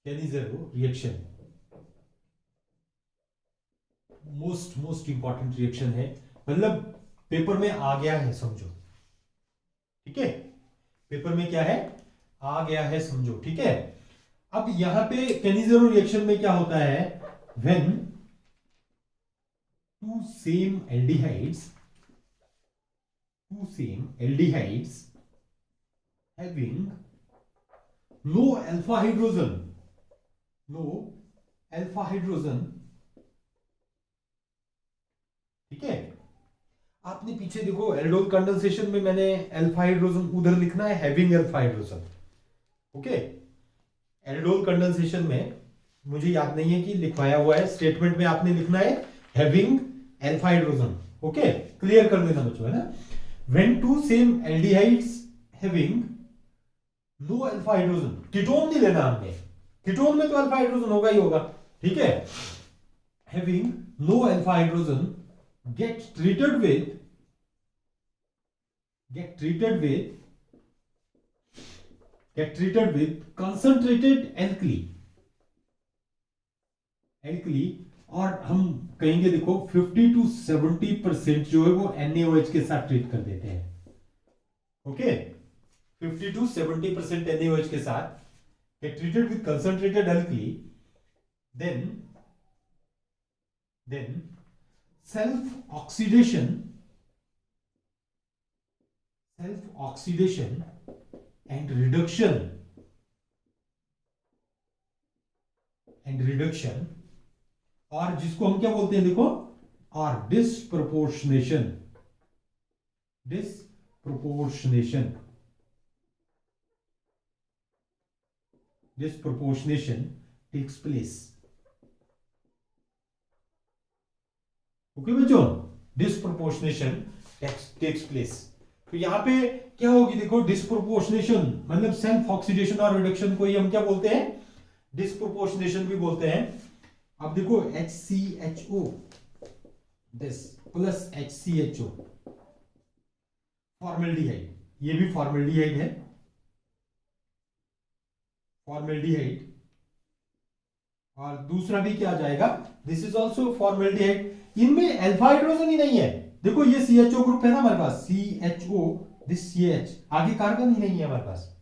केनिज़ेरो reaction most important reaction है, मतलब paper में आ गया है समझो, ठीक है, पेपर में क्या है, आ गया है समझो, ठीक है। अब यहां पे केनिज़ेरो रिएक्शन में क्या होता है, when two same aldehydes having no alpha hydrogen, ठीक है। आपने पीछे देखो एल्डोल कंडेंसेशन में मैंने अल्फा हाइड्रोजन उधर लिखना है having alpha hydrogen, okay. Aldol condensation में मुझे याद नहीं है कि लिखवाया हुआ है, स्टेटमेंट में आपने लिखना है having alpha hydrogen, okay, clear कर देना बच्चों, है ना। When two same aldehydes having no alpha hydrogen, ketone नहीं लेना हमने, कीटोन में तो अल्फा हाइड्रोजन होगा ही होगा, ठीक है। Having no alpha hydrogen get treated with concentrated alkali, और हम कहेंगे देखो 50 to 70% जो है वो NaOH के साथ ट्रीट कर देते हैं, ओके। 50 to 70% NaOH के साथ get treated with concentrated alkali, then self oxidation and reduction और जिसको हम क्या बोलते हैं देखो, और disproportionation takes place, ओके बच्चों, डिस्प्रोपोर्शनेशन टेक्स प्लेस। तो यहां पे क्या होगी देखो, डिस्प्रोपोर्शनेशन मतलब सेल्फ ऑक्सीडेशन और रिडक्शन को ही हम क्या बोलते हैं, डिस्प्रोपोर्शनेशन भी बोलते हैं। अब देखो HCHO this plus HCHO formaldehyde, ये भी फॉर्मेल्डिहाइड है, फॉर्मेल्डिहाइड, और दूसरा भी क्या आ जाएगा, दिस इज ऑल्सो फॉर्मेल्डिहाइड। इनमें अल्फा हाइड्रोजन ही नहीं है, देखो ये CHO ग्रुप है ना हमारे पास, CHO दिस CH, आगे कार्बन ही नहीं है हमारे पास,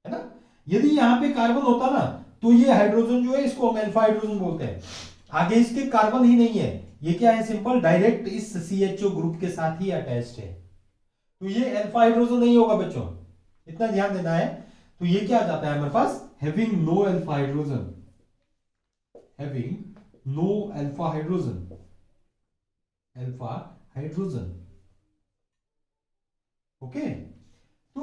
है ना। यदि यहां पे कार्बन होता ना तो ये हाइड्रोजन जो है इसको हम अल्फा हाइड्रोजन बोलते हैं, आगे इसके कार्बन ही नहीं है, ये क्या है, सिंपल डायरेक्ट इस CHO ग्रुप के साथ ही अटैच्ड है, तो ये अल्फा हाइड्रोजन नहीं होगा बच्चों, इतना ध्यान देना है। तो ये क्या आ जाता है हमारे पास, having no alpha hydrogen, alpha hydrogen, okay. तो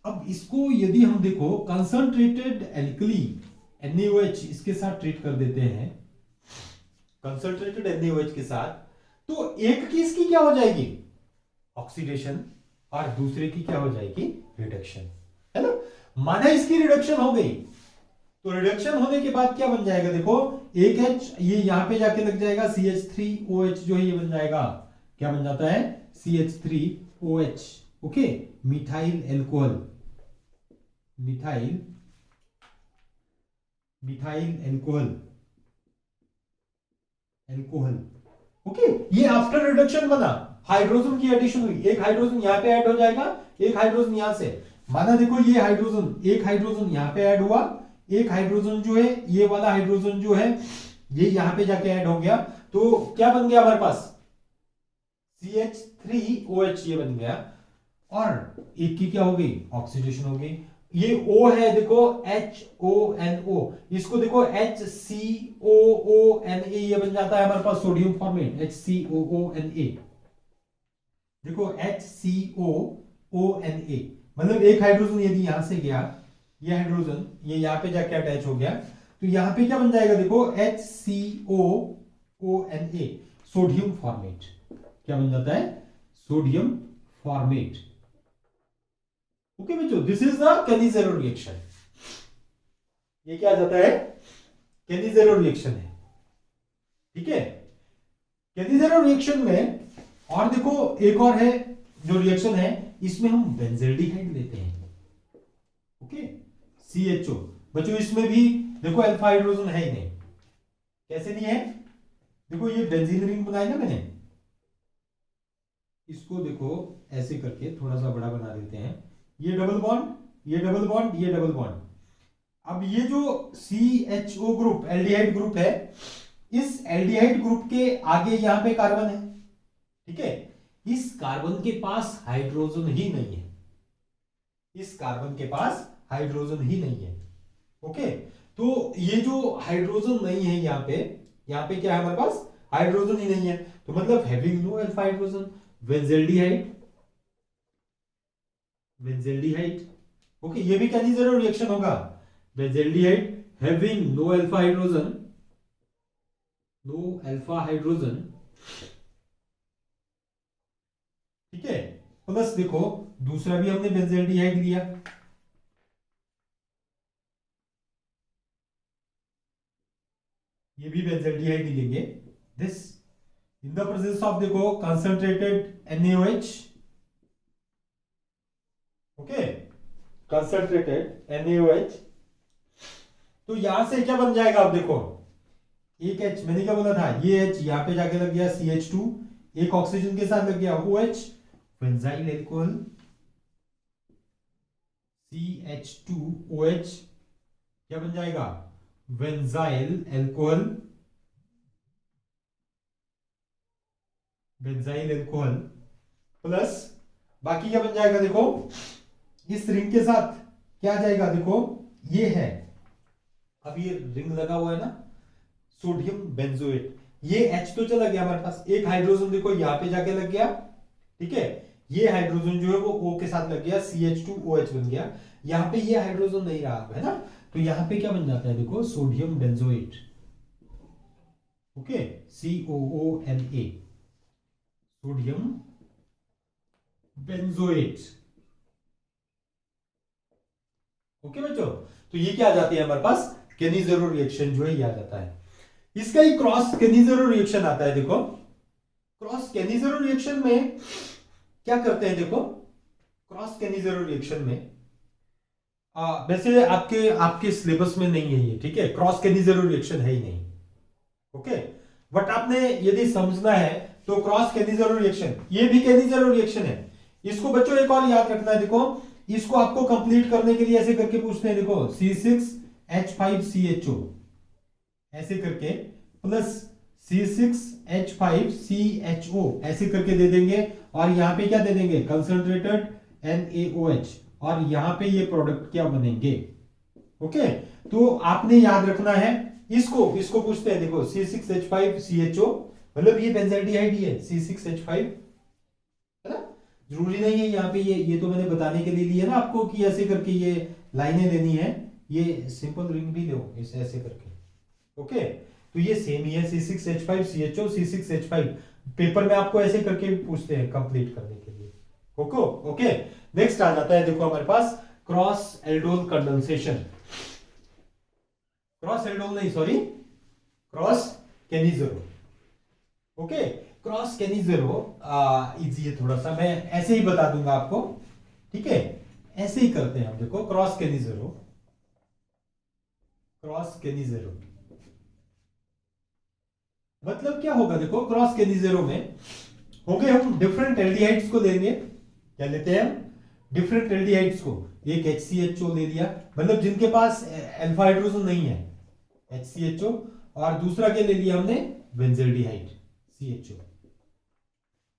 अब इसको यदि हम देखो कंसंट्रेटेड एल्कली NaOH इसके साथ ट्रीट कर देते हैं, कंसंट्रेटेड NaOH के साथ, तो एक की इसकी क्या हो जाएगी, ऑक्सीडेशन, और दूसरे की क्या हो जाएगी, रिडक्शन, है ना। माना इसकी रिडक्शन हो गई, तो रिडक्शन होने के बाद क्या बन जाएगा देखो, एक H ये यहां पे जाके लग जाएगा, CH3OH जो है ये बन जाएगा, क्या बन जाता है, CH3OH, okay, methyl alcohol, okay. ये आफ्टर रिडक्शन बना, हाइड्रोजन की एडिशन हुई, एक हाइड्रोजन यहां पे ऐड हो जाएगा, एक हाइड्रोजन यहां से, माना देखो ये हाइड्रोजन, एक हाइड्रोजन यहां पे ऐड हुआ, एक हाइड्रोजन जो है ये वाला हाइड्रोजन जो है ये यहां पे जाके ऐड हो गया, तो क्या बन गया हमारे पास, CH3OH ये बन गया, और एक की क्या हो गई, ऑक्सीडेशन हो गई। ये O है देखो HONO, इसको देखो HCOONA, ये बन जाता है हमारे पास सोडियम फॉर्मेट, HCOONA, देखो HCOONA, मतलब एक हाइड्रोजन यदि यहां से गया, ये हाइड्रोजन ये यहां पे जाके अटैच हो गया, तो यहां पे क्या बन जाएगा देखो, HCOONA, सोडियम फॉर्मेट, क्या बन जाता है, सोडियम फॉर्मेट, ओके बच्चों। दिस इज द केनिज़ेरो रिएक्शन, ये क्या आ जाता है, केनिज़ेरो रिएक्शन है, ठीक है। केनिज़ेरो रिएक्शन में और देखो एक और है जो रिएक्शन है, इसमें हम बेंजल्डिहाइड लेते हैं, ओके, CHO बच्चों, इसमें भी देखो अल्फा हाइड्रोजन है ही नहीं। कैसे नहीं है? देखो ये बेंजीन रिंग बनाई ना मैंने, इसको देखो ऐसे करके थोड़ा सा बड़ा बना देते हैं। ये डबल बॉन्ड, ये डबल बॉन्ड, ये डबल बॉन्ड। अब ये जो CHO ग्रुप एल्डिहाइड ग्रुप है, इस एल्डिहाइड ग्रुप के आगे यहां पे कार्बन है, ठीक है। इस कार्बन के पास हाइड्रोजन ही नहीं है, इस कार्बन के पास हाइड्रोजन ही नहीं है। ओके, तो ये जो हाइड्रोजन नहीं है यहाँ पे क्या है हमारे पास? हाइड्रोजन ही नहीं है। तो मतलब having no alpha hydrogen, benzaldehyde, benzaldehyde. Okay, ये भी कैनिज़ेरो रिएक्शन होगा। Benzaldehyde having no alpha hydrogen, no alpha hydrogen, ठीक है। प्लस देखो दूसरा भी हमने बेंजल्डिहाइड लिया, ये भी बेंजल्डिहाइड लेंगे। This in the presence of देखो concentrated NaOH, okay, concentrated NaOH। तो यहां से क्या बन जाएगा? अब देखो एक H, मैंने क्या बोला था, ये H यहां पे जाके लग गया CH2, एक ऑक्सीजन के साथ लग गया OH, बेंजाइल एल्कोहल CH2OH क्या बन जाएगा? Benzyl alcohol, benzyl alcohol plus बाकी क्या बन जाएगा? देखो इस रिंग के साथ क्या आ जाएगा? देखो ये है, अब ये रिंग लगा हुआ है ना, सोडियम बेंजोएट। ये H तो चला गया हमारे पास, एक हाइड्रोजन देखो यहां पे जाके लग गया, ठीक है। ये हाइड्रोजन जो है वो O के साथ लग गया, CH2OH बन गया। यहां पे ये हाइड्रोजन नहीं रहा है ना, तो यहां पे क्या बन जाता है? देखो sodium benzoate, okay, COONA, sodium benzoate. Okay बच्चों, तो ये क्या आ जाती है हमारे पास? केनिज़ेरो रिएक्शन जो है ये आ जाता है। इसका ही क्रॉस केनिज़ेरो रिएक्शन आता है। देखो क्रॉस केनिज़ेरो रिएक्शन में क्या करते हैं? देखो क्रॉस केनिज़ेरो रिएक्शन में वैसे आपके आपके सिलेबस में नहीं है ये, ठीक है, क्रॉस केनिज़ेरो रिएक्शन है ही नहीं, ओके। बट आपने यदि समझना है तो क्रॉस केनिज़ेरो रिएक्शन, ये भी केनिज़ेरो रिएक्शन है। इसको बच्चों एक और याद रखना है, देखो इसको आपको कंप्लीट करने के लिए ऐसे करके पूछते हैं, देखो C6H5CHO ऐसे करके प्लस C6H5CHO ऐसे करके दे देंगे, और यहां पे क्या दे देंगे? कंसंट्रेटेड NaOH, और यहां पे ये प्रोडक्ट क्या बनेंगे? ओके, तो आपने याद रखना है इसको इसको पूछते हैं, देखो C6H5CHO, मतलब ये बेंजाल्डिहाइड ही है C6H5, है ना। जरूरी नहीं है यहाँ पे ये तो मैंने बताने के लिए लिया ना आपको कि ऐसे करके ये लाइनें लेनी है, ये सिंपल रिंग भी लो इसे ऐसे करके, ओके। तो ये सेम ही है C6H5CHO, C6H5, पेपर में आपको ऐसे करके भी पूछते हैं कंप्लीट करने के लिए, ओके ओके। नेक्स्ट आ जाता है देखो हमारे पास cross aldol condensation, cross aldol नहीं sorry, cross Cannizzaro, okay. Cross Cannizzaro easy है थोड़ा सा, मैं ऐसे ही बता दूंगा आपको, ठीक है, ऐसे ही करते हैं हम। देखो क्रॉस केनिज़ेरो, क्रॉस केनिज़ेरो मतलब क्या होगा? देखो क्रॉस केनिज़ेरो में होंगे हम डिफरेंट एल्डिहाइड्स को लेंगे, क्या लेते हैं हम? डिफरेंट एल्डिहाइड्स को, एक HCHO ले लिया, मतलब जिनके पास अल्फा हाइड्रोजन नहीं है HCHO, और दूसरा क्या ले लिया हमने? Benzaldehyde CHO,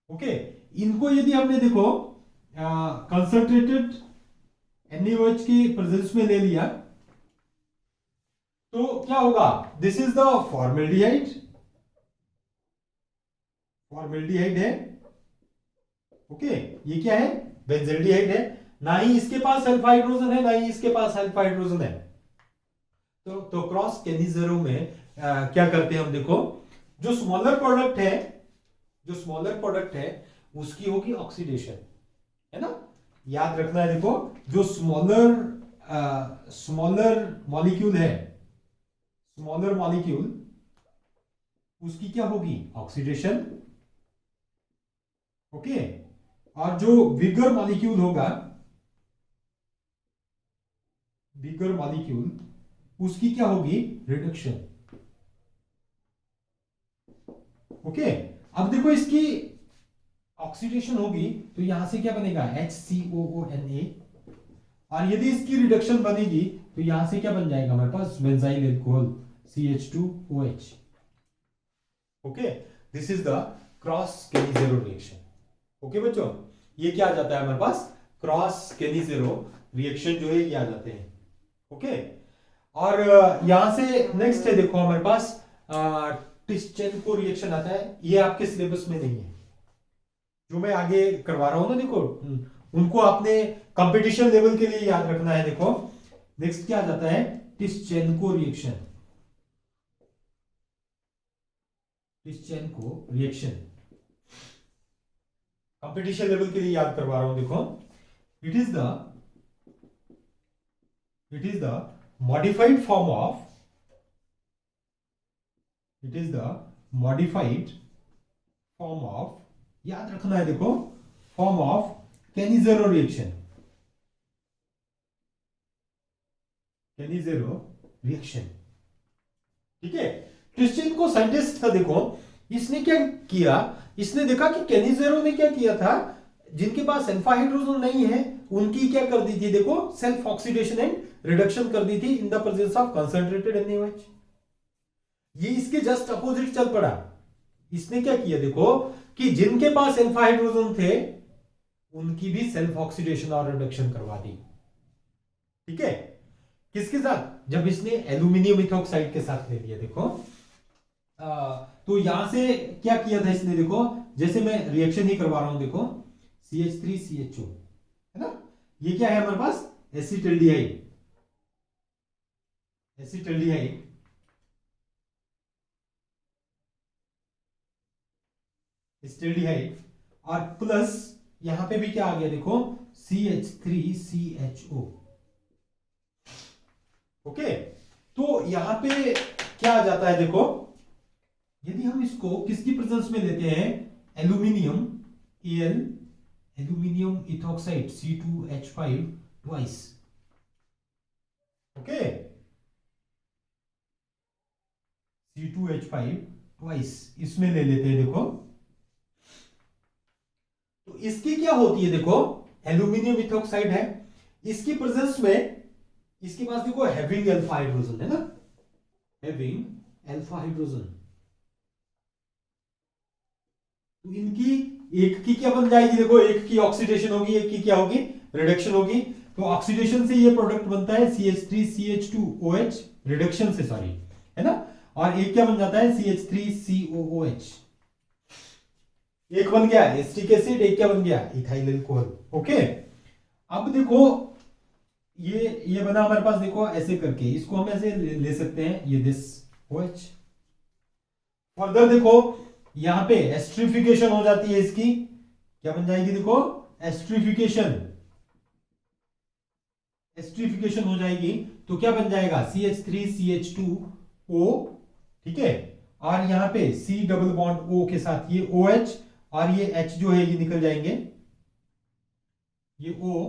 okay. इनको यदि हमने देखो कंसंट्रेटेड NaOH की प्रेजेंस में ले लिया तो क्या होगा? This is the formaldehyde, formaldehyde है, ओके। ये क्या है? बेंजल्डिहाइड है, ना ही इसके पास अल्फा हाइड्रोजन है ना ही इसके पास अल्फा हाइड्रोजन है। तो क्रॉस केनिज़ेरो में क्या करते हैं हम? देखो जो स्मॉलर प्रोडक्ट है, जो स्मॉलर प्रोडक्ट है उसकी होगी ऑक्सीडेशन, है ना। याद रखना है, देखो जो स्मॉलर मॉलिक्यूल है, स्मॉलर मॉलिक्यूल उसकी क्या होगी? Oxidation, okay. और जो बिगर मॉलिक्यूल होगा, बिगर मॉलिक्यूल उसकी क्या होगी, रिडक्शन। ओके, अब देखो इसकी ऑक्सीडेशन होगी तो यहां से क्या बनेगा, HCOONA, और यदि इसकी रिडक्शन बनेगी तो यहां से क्या बन जाएगा हमारे पास, benzyl alcohol CH2OH। Okay, this is the cross Cannizzaro reaction. Okay बच्चों, ये क्या आ जाता है हमारे पास, क्रॉस केनिजेरो रिएक्शन जो है ये आ जाते हैं। ओके, और यहां से नेक्स्ट है देखो हमारे पास टिश्चेंको रिएक्शन आता है। ये आपके सिलेबस में नहीं है, जो मैं आगे करवा रहा हूं ना, देखो उनको आपने कंपटीशन लेवल के लिए याद रखना है। देखो नेक्स्ट क्या आ जाता है, टिश्चेंको रिएक्शन। टिश्चेंको रिएक्शन कंपटीशन लेवल के लिए याद करवा रहा हूं। देखो, it is the modified form of, it is the modified form of, याद रखना है देखो, फॉर्म ऑफ केनिजेरो रिएक्शन। केनिजेरो रिएक्शन, ठीक है। टिश्चेंको साइंटिस्ट था, देखो इसने क्या किया, इसने देखा कि केनिजेरो ने क्या किया था, जिनके पास अल्फा हाइड्रोजन नहीं है उनकी क्या कर दी थी, देखो सेल्फ ऑक्सीडेशन एंड रिडक्शन कर दी थी इन the presence of concentrated NaOH। ये इसके जस्ट अपोजिट चल पड़ा। इसने क्या किया देखो, कि जिनके पास अल्फा हाइड्रोजन थे उनकी भी सेल्फ ऑक्सीडेशन और रिडक्शन करवा दी। ठीक है, किसके साथ, जब इसने एल्यूमिनियम इथॉक्साइड के साथ ले लिया। देखो तो यहां से क्या किया था इसने, देखो जैसे मैं रिएक्शन ही करवा रहा हूं, देखो CH3CHO है ना, ये क्या है हमारे पास, एसिटल्डिहाइड। एसिटल्डिहाइड एसिटल्डिहाइड, और प्लस यहां पे भी क्या आ गया देखो, CH3CHO। ओके, तो यहां पे क्या आ जाता है देखो, यदि हम इसको किसकी प्रेजेंस में लेते हैं, aluminium Al, aluminium ethoxide C2H5 twice. Okay, C2H5 twice इसमें ले लेते हैं। देखो तो इसकी क्या होती है, देखो एल्यूमिनियम इथॉक्साइड है, इसकी प्रेजेंस में इसके पास देखो हैविंग अल्फा हाइड्रोजन है ना, हैविंग अल्फा हाइड्रोजन, तो इनकी एक की क्या बन जाएगी, देखो एक की ऑक्सीडेशन होगी, एक की क्या होगी, रिडक्शन होगी। तो ऑक्सीडेशन से ये प्रोडक्ट बनता है CH3CH2OH, रिडक्शन से सॉरी, है ना, और एक क्या बन जाता है CH3COOH। एक बन गया एसिटिक एसिड, एक क्या बन गया, इथाइल अल्कोहल। ओके, अब देखो ये बना हमारे पास, देखो ऐसे करके इसको हम ऐसे ले सकते हैं, ये दिस OH। फर्दर देखो यहां पे एस्ट्रिफिकेशन हो जाती है इसकी, क्या बन जाएगी देखो, एस्ट्रिफिकेशन। एस्ट्रिफिकेशन हो जाएगी तो क्या बन जाएगा, CH3CH2O। ठीक है, और यहां पे C डबल बॉन्ड O के साथ ये OH, और ये H जो है ये निकल जाएंगे, ये O।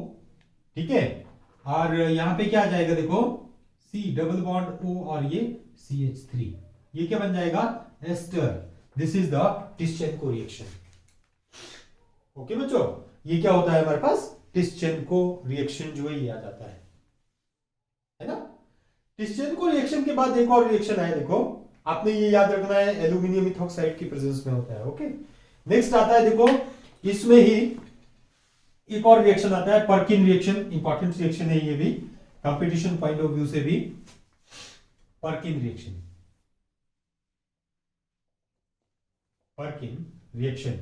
ठीक है, और यहां पे क्या आ जाएगा देखो, C डबल बॉन्ड O और ये CH3, ये क्या बन जाएगा, ester. This is the Tishchenko reaction. Okay बच्चों, ये क्या होता है हमारे पास, टिश्चेंको रिएक्शन जो है ये आ जाता है ना। टिश्चेंको रिएक्शन के बाद एक और रिएक्शन है, देखो आपने ये याद रखना है, एल्यूमिनियम इथॉक्साइड की प्रेजेंस में होता है। ओके, नेक्स्ट आता है देखो, इसमें ही एक और रिएक्शन आता है, पर्किन रिएक्शन। इंपॉर्टेंट रिएक्शन है ये भी, कंपटीशन पॉइंट ऑफ व्यू से भी, Perkin reaction. Perkin reaction,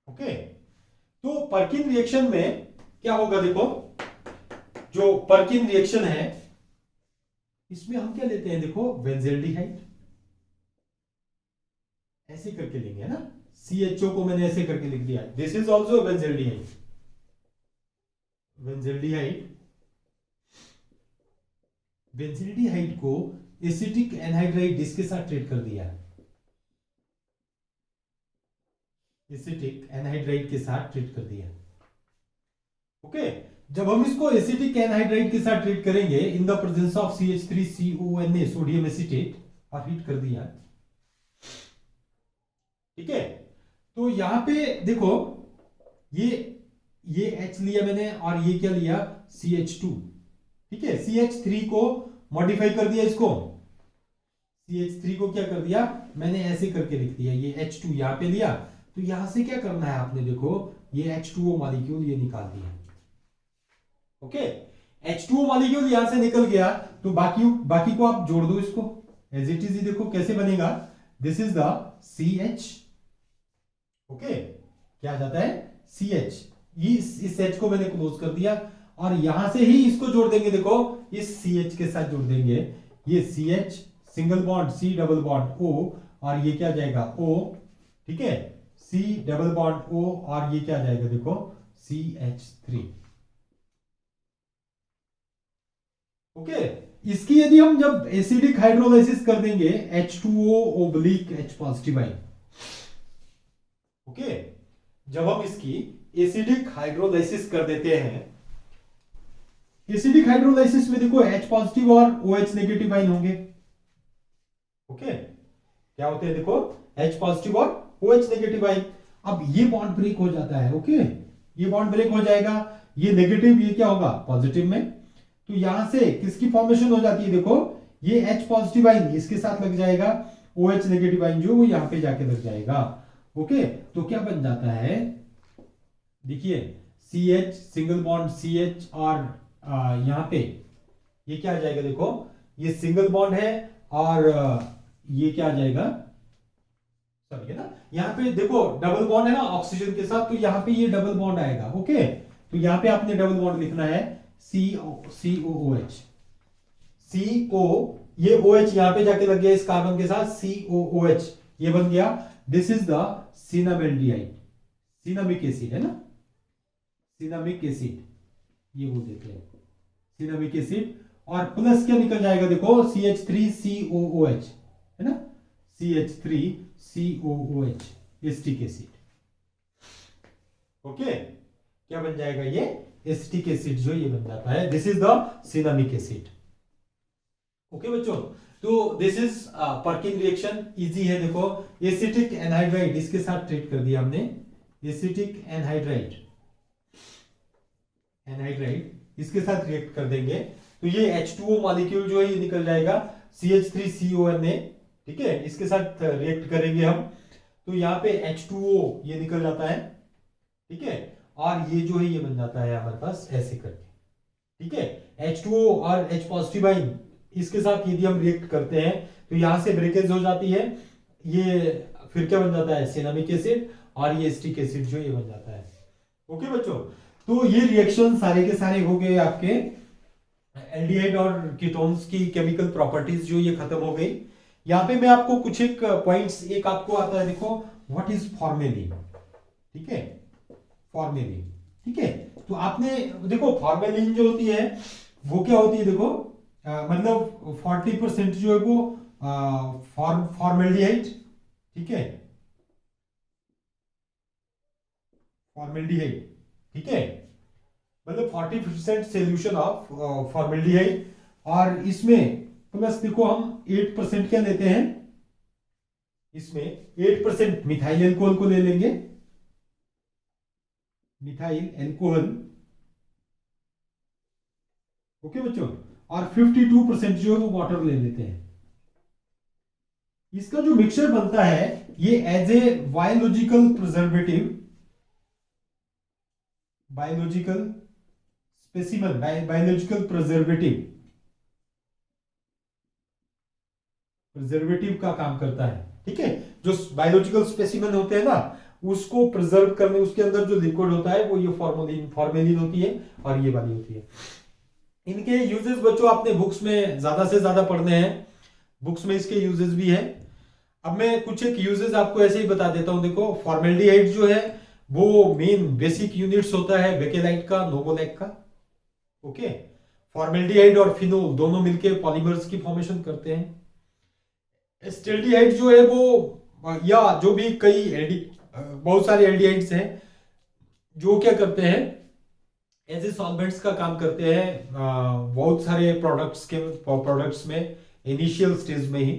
okay, तो पर्किन रिएक्शन में क्या होगा देखो, जो पर्किन रिएक्शन है इसमें हम क्या लेते हैं देखो, बेंजेल्डिहाइड, ऐसे करके लेंगे है ना, CHO को मैंने ऐसे करके लिख दिया, this is also benzaldehyde. Benzaldehyde, benzaldehyde को एसिटिक एनहाइड्राइड जिसके साथ ट्रीट कर दिया, एसिटिक एनहाइड्राइड के साथ ट्रीट कर दिया। ओके, जब हम इसको एसिटिक एनहाइड्राइड के साथ ट्रीट करेंगे इन the presence of CH3CONA sodium acetate और हीट कर दिया, ठीक है। तो यहां पे देखो ये H लिया मैंने और ये क्या लिया CH2, ठीक है। CH3 को मॉडिफाई कर दिया, इसको CH3 को क्या कर दिया मैंने ऐसे करके लिख दिया, ये H2 यहां पे लिया। तो यहां से क्या करना है आपने, देखो ये H2O मॉलिक्यूल ये निकाल दिया, ओके। H2O मॉलिक्यूल यहां से निकल गया, तो बाकी को आप जोड़ दो इसको एज इट इज। देखो कैसे बनेगा, this is the CH, okay. क्या आ जाता है CH, इस H को मैंने क्लोज कर दिया और यहां से ही इसको जोड़ देंगे, देखो इस CH के साथ जोड़ देंगे, ये CH single bond C double bond O और ये क्या जाएगा O, ठीक है। C डबल बॉन्ड O और ये क्या जाएगा देखो CH3, ओके। इसकी यदि हम जब एसिडिक हाइड्रोलाइसिस कर देंगे H2O oblique H positive ion, okay. जब हम इसकी एसिडिक हाइड्रोलाइसिस कर देते हैं, एसिडिक हाइड्रोलाइसिस में देखो H पॉजिटिव और OH नेगेटिव आयन होंगे, ओके। क्या होते हैं देखो H पॉजिटिव और OH नेगेटिव आयन। अब ये बॉन्ड ब्रेक हो जाता है, ओके। ये बॉन्ड ब्रेक हो जाएगा, ये नेगेटिव ये क्या होगा पॉजिटिव में, तो यहां से किसकी फॉर्मेशन हो जाती है, देखो ये H पॉजिटिव आयन इसके साथ लग जाएगा, OH नेगेटिव आयन जो वो यहां पे जाके लग जाएगा, ओके। तो क्या बन जाता है देखिए CH सिंगल बॉन्ड CH और यहां पे ये क्या आ जाएगा, देखो ये सिंगल बॉन्ड है और ये क्या आ जाएगा, समझ गए ना। यहाँ पे देखो डबल बॉन्ड है ना ऑक्सीजन के साथ, तो यहाँ पे ये डबल बॉन्ड आएगा, ओके। तो यहाँ पे आपने डबल बॉन्ड लिखना है COOH, CO ये OH यहाँ पे जाके लग गया इस कार्बन के साथ, COOH ये बन गया, this is the cinnamaldehyde, cinnamic acid है ना, सिनामिक एसिड ये बोल देते हैं सिनामिक एसिड। और प्लस क्या निकल जाएगा देखो CH3COOH है ना, CH3COOH एसिटिक एसिड, ओके। क्या बन जाएगा ये एसिटिक एसिड जो ये बन जाता है, this is the cinnamic acid, okay बच्चों। तो this is Perkin reaction, easy है। देखो एसिटिक एनहाइड्राइड इसके साथ ट्रीट कर दिया हमने, एसिटिक एनहाइड्राइड इसके साथ रिएक्ट कर देंगे तो ये H2O मॉलिक्यूल जो है ये निकल जाएगा CH3CONA, ठीक है। इसके साथ रिएक्ट करेंगे हम, तो यहाँ पे H2O ये निकल जाता है, ठीक है। और ये जो है ये बन जाता है हमारे पास ऐसे करके, ठीक है। H2O और H पॉजिटिव आयन इसके साथ यदि हम रिएक्ट करते हैं तो यहां से ब्रेकेज हो जाती है, ये फिर क्या बन जाता है सिनामिक एसिड और ये एसिटिक एसिड जो ये बन जाता है, ओके बच्चों। तो ये रिएक्शन सारे के सारे हो गए आपके एल्डिहाइड और कीटोन्स की केमिकल प्रॉपर्टीज जो ये खत्म हो गई। यहाँ पे मैं आपको कुछ एक पॉइंट्स, एक आपको आता है देखो व्हाट इज फॉर्मेलिन, ठीक है, फॉर्मेलिन, ठीक है। तो आपने देखो फॉर्मेलिन जो होती है वो क्या होती है, देखो मतलब 40% जो है वो फॉर्मेल्डिहाइड, ठीक है, फॉर्मेल्डिहाइड, ठीक है, मतलब 40% सोल्यूशन ऑफ फॉर्मेल्डिहाइड। और इसमें प्लस देखो हम 8% क्या लेते हैं, इसमें 8% मिथाइल एल्कोहल को ले लेंगे, मिथाइल एल्कोहल, ओके बच्चों। और 52% जो है वो वाटर ले लेते हैं। इसका जो मिक्सचर बनता है ये as a biological preservative, biological specimen, biological preservative का काम करता है, ठीक है। जो बायोलॉजिकल स्पेसिमन होते हैं ना उसको प्रिजर्व करने, उसके अंदर जो लिक्विड होता है वो ये फॉर्मेलिन होती है और ये वाली होती है। इनके यूजेस बच्चों आपने बुक्स में ज्यादा से ज्यादा पढ़ने हैं, बुक्स में इसके यूजेस भी है। अब मैं कुछ एक यूजेस आपको ऐसे ही बता देता हूं। देखो फॉर्मेल्डिहाइड जो है वो मेन बेसिक यूनिट्स होता है बेकेलाइट का, नोवोलैक का, ओके। फॉर्मेल्डिहाइड और फिनोल दोनों मिलकर पॉलीमर्स की फॉर्मेशन करते हैं। एस्टेल्डिहाइड जो है वो या जो भी कई बहुत सारे एल्डिहाइड्स हैं जो क्या करते हैं, एज ए सॉल्वेंट्स का काम करते हैं बहुत सारे प्रोडक्ट्स में इनिशियल स्टेज में ही,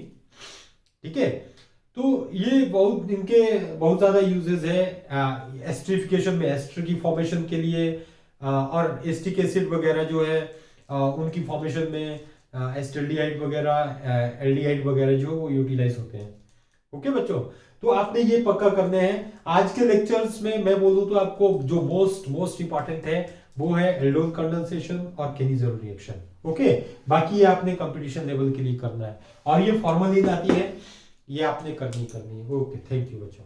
ठीक है। तो ये बहुत इनके बहुत ज्यादा यूजेस है एस्टरिफिकेशन में, एस्टर की फॉर्मेशन के लिए, और एस्टिक एसिड वगैरह जो है उनकी फॉर्मेशन में एस्टल्डिहाइड वगैरह एल्डिहाइड वगैरह जो वो यूटिलाइज होते हैं। ओके बच्चों, तो आपने ये पक्का करने हैं। आज के लेक्चर्स में मैं बोलूं तो आपको जो मोस्ट इंपॉर्टेंट है वो है एल्डोल कंडेंसेशन और केनिज़ेरो रिएक्शन। ओके, बाकी ये आपने कंपटीशन लेवल के लिए करना है, और ये फॉर्मलिन आती है, ये आपने करनी है। ओके, थैंक यू बच्चों।